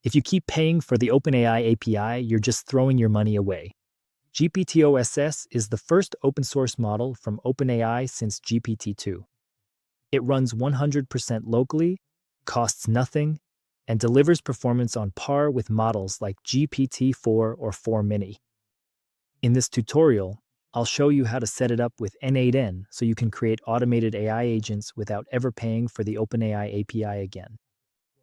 If you keep paying for the OpenAI API, you're just throwing your money away. GPT-OSS is the first open-source model from OpenAI since GPT-2. It runs 100% locally, costs nothing, and delivers performance on par with models like GPT-4 or 4 Mini. In this tutorial, I'll show you how to set it up with N8N so you can create automated AI agents without ever paying for the OpenAI API again.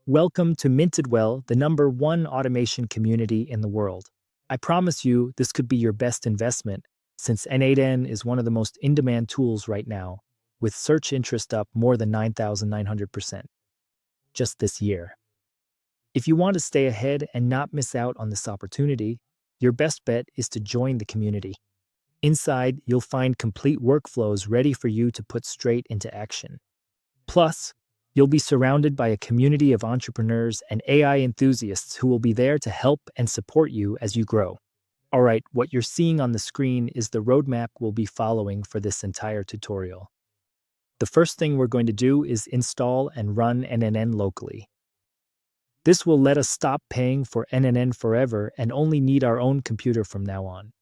Welcome to Mintedwell, the #1 automation community in the world. I promise you this could be your best investment, since N8N is one of the most in-demand tools right now, with search interest up more than 9,900% just this year. If you want to stay ahead and not miss out on this opportunity, your best bet is to join the community. Inside, you'll find complete workflows ready for you to put straight into action. Plus, you'll be surrounded by a community of entrepreneurs and AI enthusiasts who will be there to help and support you as you grow. All right, what you're seeing on the screen is the roadmap we'll be following for this entire tutorial. The first thing we're going to do is install and run NNN locally. This will let us stop paying for NNN forever and only need our own computer from now on.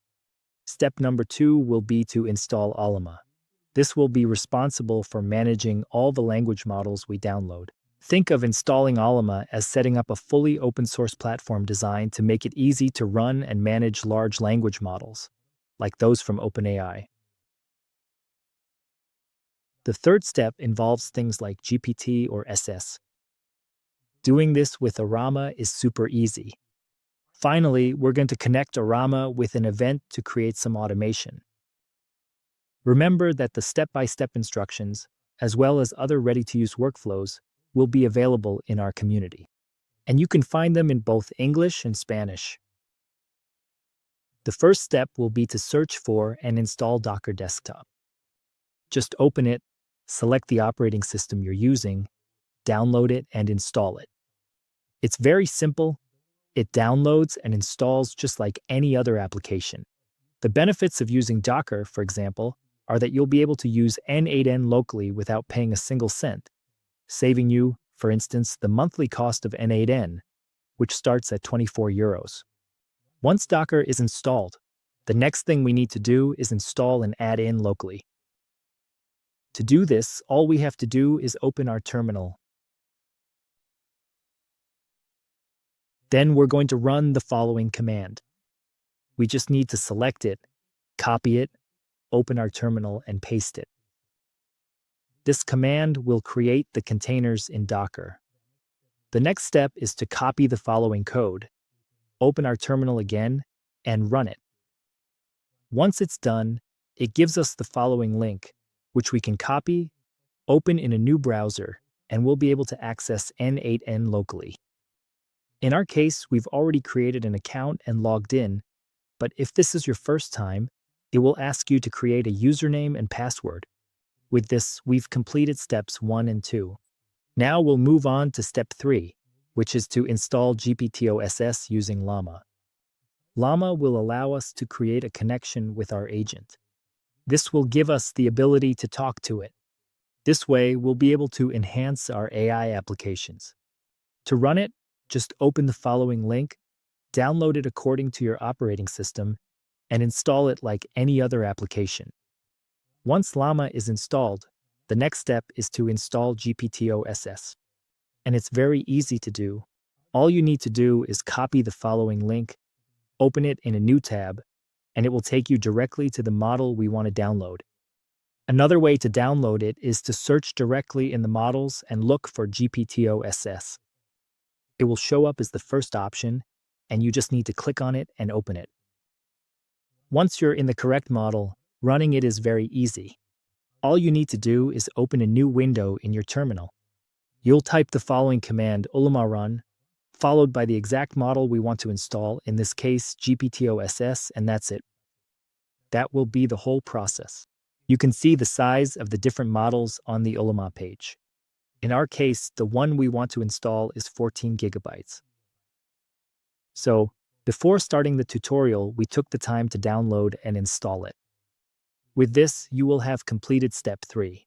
Step number 2 will be to install Ollama. This will be responsible for managing all the language models we download. Think of installing Ollama as setting up a fully open-source platform designed to make it easy to run and manage large language models, like those from OpenAI. The third step involves things like GPT or SS. Doing this with Ollama is super easy. Finally, we're going to connect Ollama with an event to create some automation. Remember that the step-by-step instructions, as well as other ready-to-use workflows, will be available in our community. And you can find them in both English and Spanish. The first step will be to search for and install Docker Desktop. Just open it, select the operating system you're using, download it, and install it. It's very simple. It downloads and installs just like any other application. The benefits of using Docker, for example, are that you'll be able to use N8N locally without paying a single cent, saving you, for instance, the monthly cost of N8N, which starts at €24. Once Docker is installed, the next thing we need to do is install and add in locally. To do this, all we have to do is open our terminal. Then we're going to run the following command. We just need to select it, copy it, open our terminal, and paste it. This command will create the containers in Docker. The next step is to copy the following code, open our terminal again, and run it. Once it's done, it gives us the following link, which we can copy, open in a new browser, and we'll be able to access N8N locally. In our case, we've already created an account and logged in, but if this is your first time, it will ask you to create a username and password. With this, we've completed steps 1 and 2. Now we'll move on to step 3, which is to install GPT-OSS using Llama. Llama will allow us to create a connection with our agent. This will give us the ability to talk to it. This way, we'll be able to enhance our AI applications. To run it, just open the following link, download it according to your operating system, and install it like any other application. Once Llama is installed, the next step is to install GPT-OSS. And it's very easy to do. All you need to do is copy the following link, open it in a new tab, and it will take you directly to the model we want to download. Another way to download it is to search directly in the models and look for GPT-OSS. It will show up as the first option, and you just need to click on it and open it. Once you're in the correct model, running it is very easy. All you need to do is open a new window in your terminal. You'll type the following command, Ollama run, followed by the exact model we want to install, in this case, GPT-OSS, and that's it. That will be the whole process. You can see the size of the different models on the Ollama page. In our case, the one we want to install is 14 gigabytes. So, before starting the tutorial, we took the time to download and install it. With this, you will have completed step 3.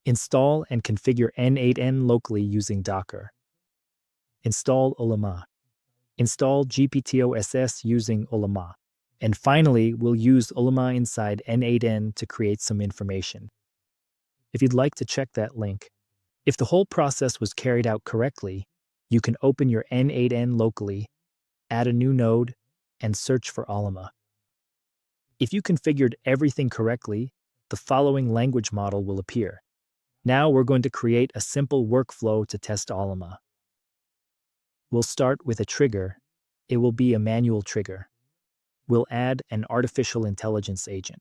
Install and configure N8N locally using Docker. Install Ollama. Install GPT-OSS using Ollama. And finally, we'll use Ollama inside N8N to create some information. If you'd like to check that link. If the whole process was carried out correctly, you can open your N8N locally, add a new node, and search for Ollama. If you configured everything correctly, the following language model will appear. Now we're going to create a simple workflow to test Ollama. We'll start with a trigger. It will be a manual trigger. We'll add an artificial intelligence agent.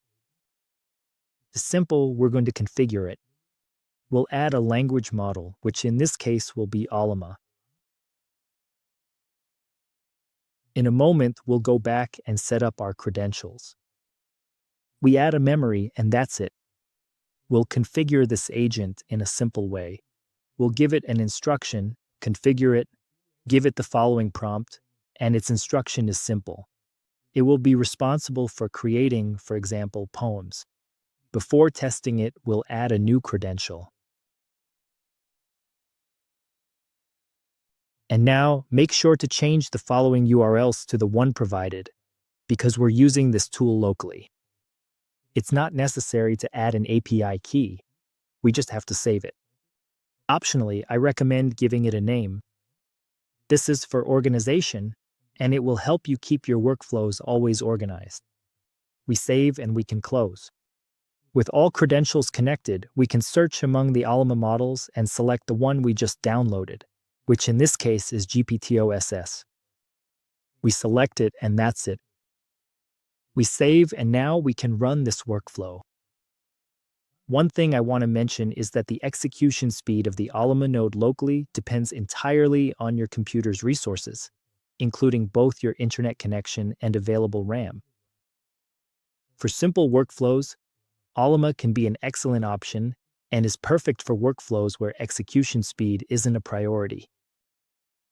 The simple, we're going to configure it. We'll add a language model, which in this case will be Ollama. In a moment, we'll go back and set up our credentials. We add a memory, and that's it. We'll configure this agent in a simple way. We'll give it an instruction, configure it, give it the following prompt, and its instruction is simple. It will be responsible for creating, for example, poems. Before testing it, we'll add a new credential. And now, make sure to change the following URLs to the one provided, because we're using this tool locally. It's not necessary to add an API key. We just have to save it. Optionally, I recommend giving it a name. This is for organization, and it will help you keep your workflows always organized. We save and we can close. With all credentials connected, we can search among the Ollama models and select the one we just downloaded, which in this case is GPT-OSS. We select it and that's it. We save and now we can run this workflow. One thing I want to mention is that the execution speed of the Ollama node locally depends entirely on your computer's resources, including both your internet connection and available RAM. For simple workflows, Ollama can be an excellent option and is perfect for workflows where execution speed isn't a priority.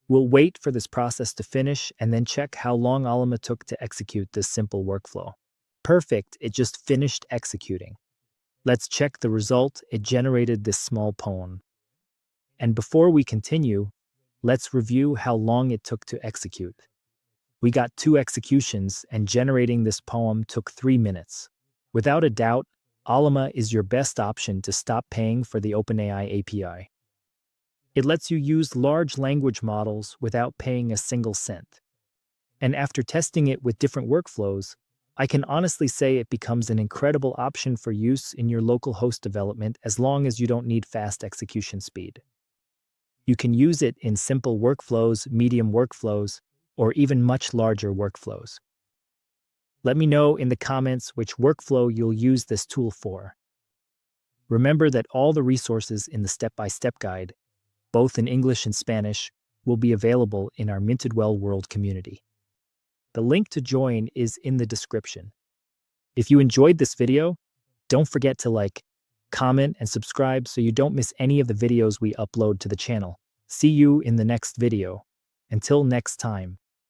We'll wait for this process to finish and then check how long Ollama took to execute this simple workflow. Perfect, it just finished executing. Let's check the result. It generated this small poem. And before we continue, let's review how long it took to execute. We got 2 executions and generating this poem took 3 minutes. Without a doubt, Ollama is your best option to stop paying for the OpenAI API. It lets you use large language models without paying a single cent. And after testing it with different workflows, I can honestly say it becomes an incredible option for use in your local host development as long as you don't need fast execution speed. You can use it in simple workflows, medium workflows, or even much larger workflows. Let me know in the comments which workflow you'll use this tool for. Remember that all the resources in the step-by-step guide, both in English and Spanish, will be available in our Mintedwell World community. The link to join is in the description. If you enjoyed this video, don't forget to like, comment, and subscribe so you don't miss any of the videos we upload to the channel. See you in the next video. Until next time.